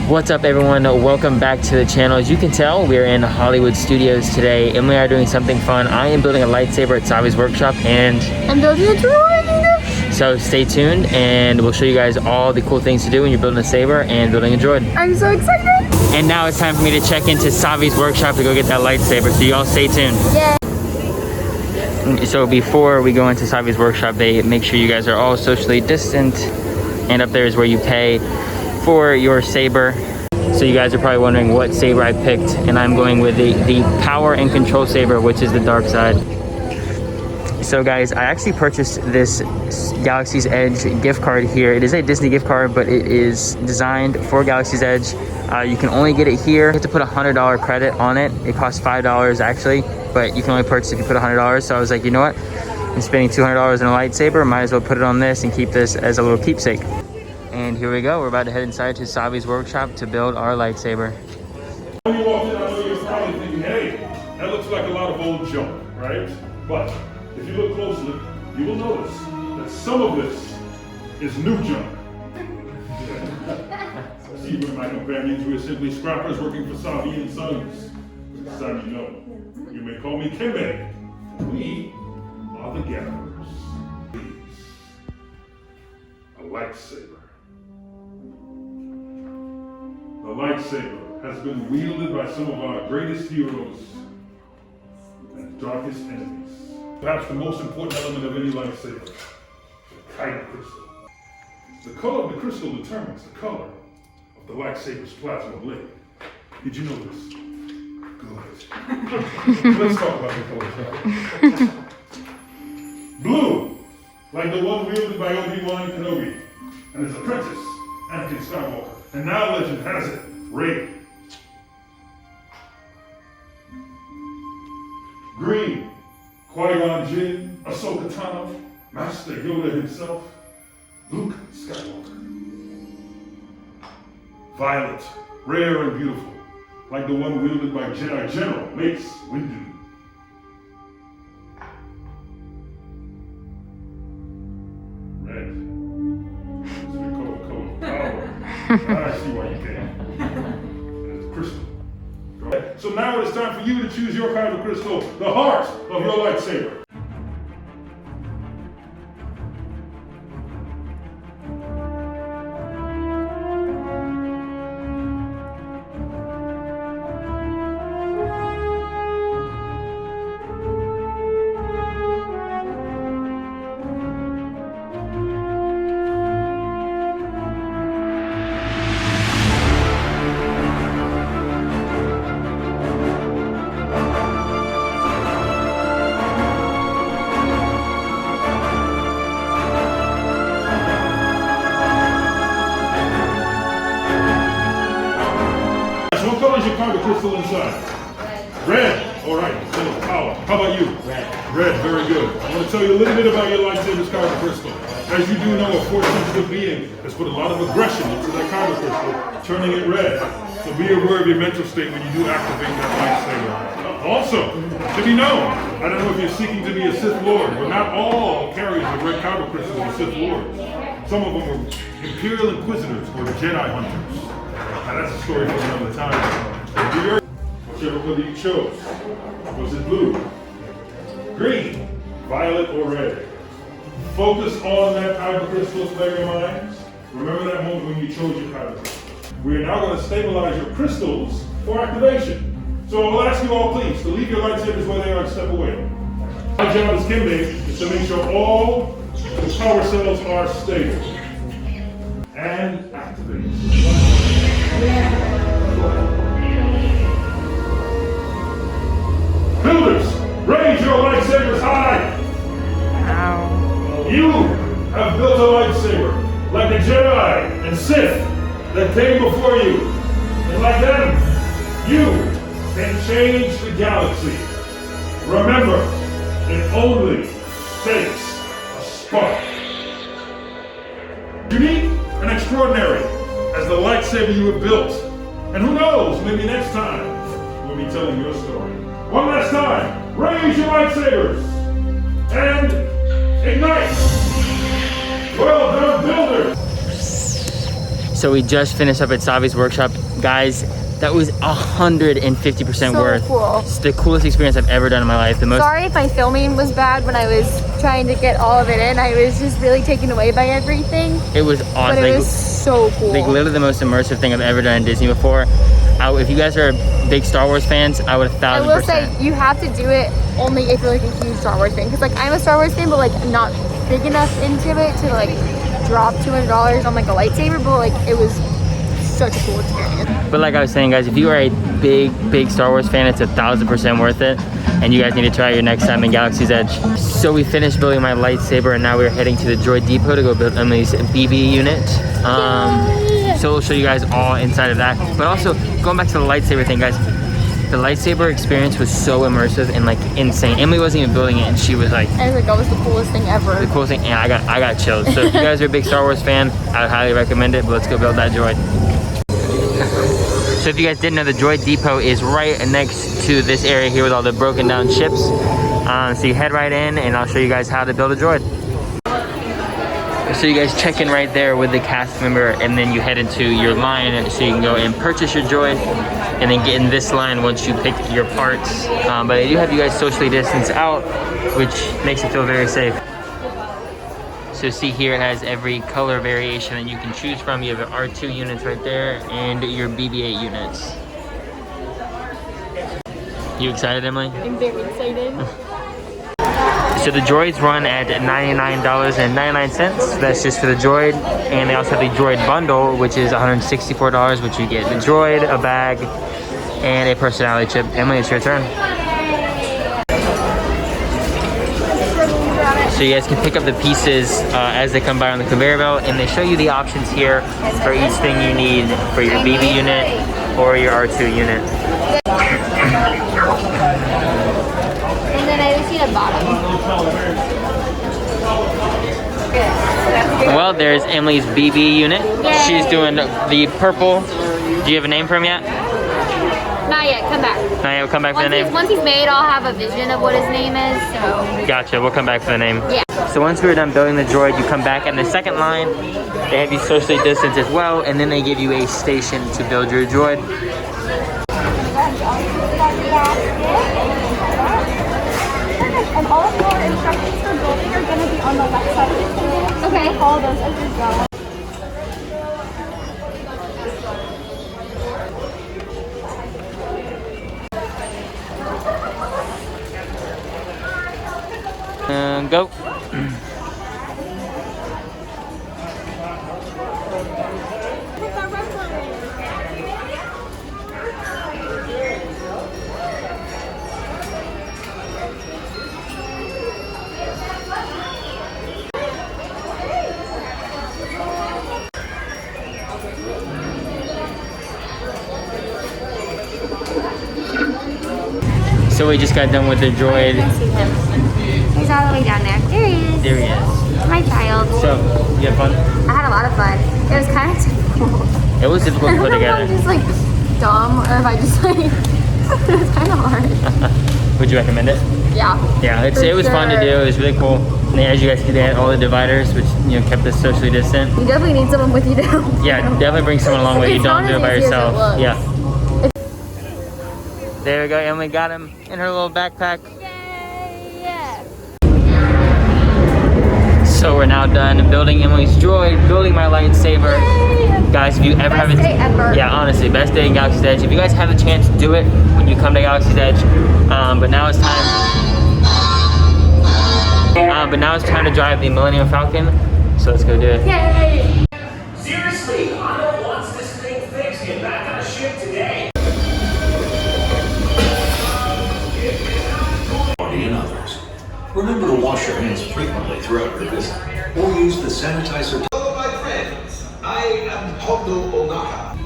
What's up everyone, welcome back to the channel. As you can tell, we're in Hollywood Studios today and we are doing something fun. I am building a lightsaber at Savi's workshop and I'm building a droid. So stay tuned and we'll show you guys all the cool things to do when you're building a saber and building a droid. I'm so excited. And now it's time for me to check into Savi's workshop to go get that lightsaber, so y'all stay tuned. Yeah. So before we go into Savi's workshop, they make sure you guys are all socially distant, and up there is where you pay for your saber. So you guys are probably wondering what saber I picked, and I'm going with the power and control saber, which is the dark side. So guys, I actually purchased this Galaxy's Edge gift card here. It is a Disney gift card, but it is designed for Galaxy's Edge. You can only get it here. You have to put a $100 credit on it. It costs $5 actually, but you can only purchase if you put $100. So I was like, you know what? I'm spending $200 on a lightsaber. Might as well put it on this and keep this as a little keepsake. And here we go. We're about to head inside to Savi's workshop to build our lightsaber. When you walk in, I know you're probably thinking, hey, that looks like a lot of old junk, right? But if you look closely, you will notice that some of this is new junk. See, with my companions, we are simply scrappers working for Savi and Sons. This time you know. You may call me Kembe. We are the gatherers. Please. A lightsaber. The lightsaber has been wielded by some of our greatest heroes and darkest enemies. Perhaps the most important element of any lightsaber, the kyber crystal. The color of the crystal determines the color of the lightsaber's plasma blade. Did you know this? Good. Let's talk about the colors. Blue, like the one wielded by Obi-Wan Kenobi and his apprentice, Anakin Skywalker. And now legend has it, red. Green, Qui-Gon Jinn, Ahsoka Tano, Master Yoda himself, Luke Skywalker. Violet, rare and beautiful, like the one wielded by Jedi General Mace Windu. Red. I see why you came. It's crystal. So now it is time for you to choose your kind of crystal, the heart of your lightsaber. What color is your kyber crystal inside? Red. All right. So power. How about you? Red. Red. Very good. I want to tell you a little bit about your lightsaber's kyber crystal. As you do know, a force-sensitive being has put a lot of aggression into that kyber crystal, turning it red. So be aware of your mental state when you do activate that lightsaber. Also, to be known, I don't know if you're seeking to be a Sith Lord, but not all carriers of red kyber crystals are Sith Lords. Some of them are Imperial Inquisitors or Jedi Hunters. Now that's a story for another time. Whichever color you chose. Was it blue, green, violet, or red? Focus on that kyber crystal, clear your minds. Remember that moment when you chose your kyber crystal. We are now going to stabilize your crystals for activation. So I'll ask you all please to leave your lightsabers where they are and step away. My job as Kimbe is to make sure all the power cells are stable. And activate. Builders, raise your lightsabers high! Ow. You have built a lightsaber like the Jedi and Sith that came before you. And like them, you can change the galaxy. Remember, it only takes a spark. Unique and extraordinary as the lightsaber you have built. And who knows, maybe next time we'll be telling your story. One last time, raise your lightsabers! and ignite. Well done, builders. So we just finished up at Savi's workshop. Guys, that was 150% worth. Cool. It's the coolest experience I've ever done in my life. The most. Sorry if my filming was bad when I was trying to get all of it in. I was just really taken away by everything. It was awesome. But it was so cool. Like literally the most immersive thing I've ever done in Disney before. If you guys are big Star Wars fans, I would 1000%. I will say you have to do it only if you're like a huge Star Wars fan. Because like I'm a Star Wars fan, but like not big enough into it to like drop $200 on like a lightsaber. But like it was such a cool experience. But like I was saying, guys, if you are a big Star Wars fan, it's 1000% worth it. And you guys need to try it your next time in Galaxy's Edge. So we finished building my lightsaber, and now we're heading to the Droid Depot to go build Emily's BB unit. So we'll show you guys all inside of that. But also, going back to the lightsaber thing, guys, the lightsaber experience was so immersive and like insane. Emily wasn't even building it, and she was like, I was like, that was the coolest thing ever. The coolest thing, and I got chills. So if you guys are a big Star Wars fan, I would highly recommend it. But let's go build that droid. So if you guys didn't know, the Droid Depot is right next to this area here with all the broken down ships. So you head right in, and I'll show you guys how to build a droid. So you guys check in right there with the cast member, and then you head into your line so you can go and purchase your droid, and then get in this line once you pick your parts. But they do have you guys socially distanced out, which makes it feel very safe. So see here, it has every color variation that you can choose from. You have your R2 units right there and your BB-8 units. You excited, Emily? I'm very excited. So the droids run at $99.99. That's just for the droid. And they also have the Droid Bundle, which is $164, which you get the droid, a bag, and a personality chip. Emily, it's your turn. So you guys can pick up the pieces as they come by on the conveyor belt, and they show you the options here for each thing you need for your BB unit or your R2 unit. And then I just need a bottom. Well, there's Emily's BB unit. Yay. She's doing the purple. Do you have a name for him yet? Not yet, come back. Not yet, we'll come back for the name. Once he's made, I'll have a vision of what his name is, so. Gotcha, we'll come back for the name. Yeah. So once we're done building the droid, you come back in the second line. They have you socially distanced as well, and then they give you a station to build your droid. And all of your instructions for building are going to be on the left side of the table. Okay. Follow those as you go. Go. So we just got done with the droid. I see him. He's all the way down there. There he is. There he is. My child. So, you had fun? I had a lot of fun. It was kind of difficult. It was difficult to put I don't know together. if I'm just like dumb or if I just like, it was kind of hard. Would you recommend it? Yeah. Yeah, it was fun to do. It was really cool. And as you guys see, they had all the dividers, which kept us socially distant. You definitely need someone with you to help. Yeah, definitely bring someone along with you. It's Don't not do it as by easy as it yourself. looks. Yeah. There we go. Emily got him in her little backpack. Yay! Yeah. So we're now done building Emily's droid, building my lightsaber. Yay! Guys, if you ever have Best day ever. Yeah, honestly, best day in Galaxy's Edge. If you guys have a chance, do it when you come to Galaxy's Edge. But now it's time. But now it's time to drive the Millennium Falcon. So let's go do it. Yay! Seriously, Honda wants this thing fixed. Get back on the ship today. And others. Remember to wash your hands frequently throughout your visit, or use the sanitizer. Hello, my friends. I am Hondo Onaka.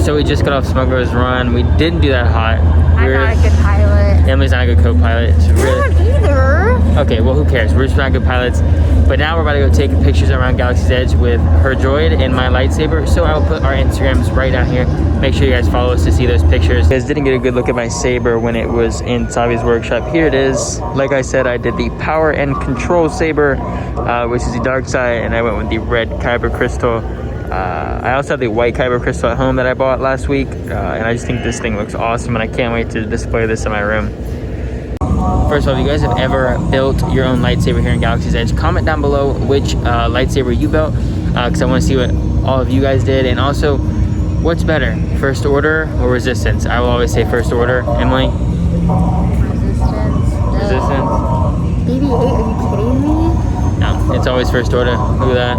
So we just got off Smuggler's Run. We didn't do that hot. I'm not a good pilot. Emily's not a good co-pilot. It's I'm really. not either. Okay, well, who cares? We're just not good pilots. But now we're about to go take pictures around Galaxy's Edge with her droid and my lightsaber. So I will put our Instagrams right down here. Make sure you guys follow us to see those pictures. You guys didn't get a good look at my saber when it was in Savi's workshop. Here it is. Like I said, I did the power and control saber, which is the dark side, and I went with the red kyber crystal. I also have the white kyber crystal at home that I bought last week, and I just think this thing looks awesome, and I can't wait to display this in my room. First of all, if you guys have ever built your own lightsaber here in Galaxy's Edge, comment down below which lightsaber you built, because I want to see what all of you guys did. And also, what's better, First Order or Resistance? I will always say First Order. Emily? Resistance? BB-8, are you kidding me? No, it's always First Order. Look at that.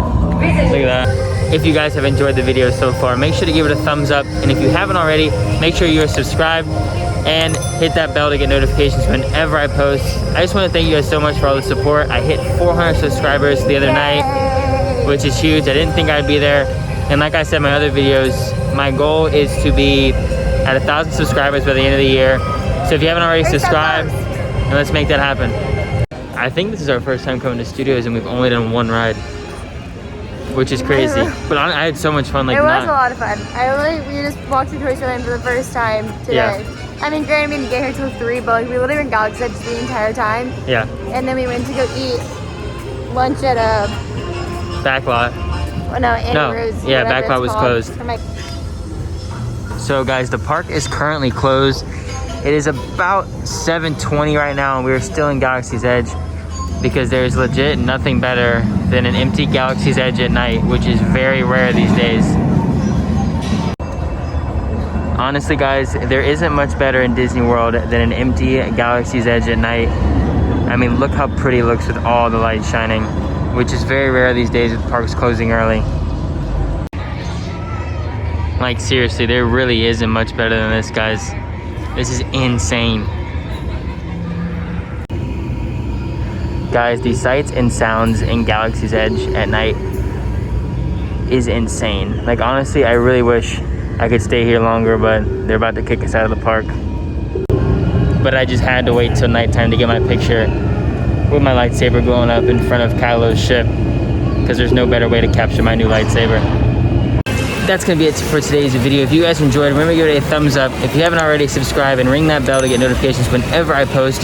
Look at that. If you guys have enjoyed the video so far, make sure to give it a thumbs up. And if you haven't already, make sure you're subscribed and hit that bell to get notifications whenever I post. I just want to thank you guys so much for all the support. I hit 400 subscribers the other night, which is huge. I didn't think I'd be there. And like I said in my other videos, my goal is to be at 1,000 subscribers by the end of the year. So if you haven't already subscribed, and let's make that happen. I think this is our first time coming to studios and we've only done one ride, which is crazy. But I had so much fun. Like, it was a lot of fun. We just walked to Toy Story Land for the first time today. Yeah. I mean, granted, we didn't get here till 3, but like, we literally were in Galaxy's Edge the entire time. Yeah. And then we went to go eat lunch at a... Backlot. Oh, no, Annie Rose. Yeah, Backlot was closed. My... So guys, the park is currently closed. It is about 7:20 right now and we're still in Galaxy's Edge because there's legit nothing better than an empty Galaxy's Edge at night, which is very rare these days. Honestly guys, there isn't much better in Disney World than an empty Galaxy's Edge at night. I mean, look how pretty it looks with all the lights shining, which is very rare these days with parks closing early. Like seriously, there really isn't much better than this, guys. This is insane. Guys, the sights and sounds in Galaxy's Edge at night is insane. Like honestly, I really wish I could stay here longer, but they're about to kick us out of the park. But I just had to wait till nighttime to get my picture with my lightsaber glowing up in front of Kylo's ship, because there's no better way to capture my new lightsaber. That's gonna be it for today's video. If you guys enjoyed, remember to give it a thumbs up. If you haven't already, subscribe and ring that bell to get notifications whenever I post.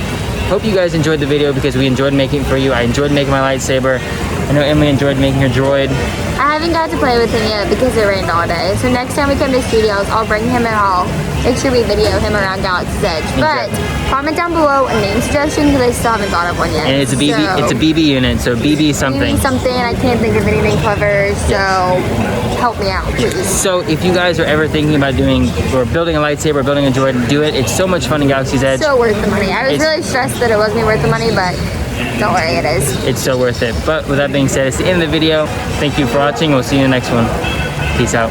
Hope you guys enjoyed the video because we enjoyed making it for you. I enjoyed making my lightsaber. I know Emily enjoyed making her droid. I haven't got to play with him yet because it rained all day. So next time we come to studios, I'll bring him and I'll make sure we video him around Galaxy's Edge. But comment down below a name suggestion because I still haven't thought of one yet. And it's a BB, so, it's a BB unit, so BB something. BB something, I can't think of anything clever, so help me out, please. So if you guys are ever thinking about doing or building a lightsaber, building a droid, do it. It's so much fun in Galaxy's Edge. So worth the money. I was really stressed that it wasn't worth the money, but don't worry, it is. It's so worth it. But with that being said, it's the end of the video. Thank you for watching. We'll see you in the next one. Peace out.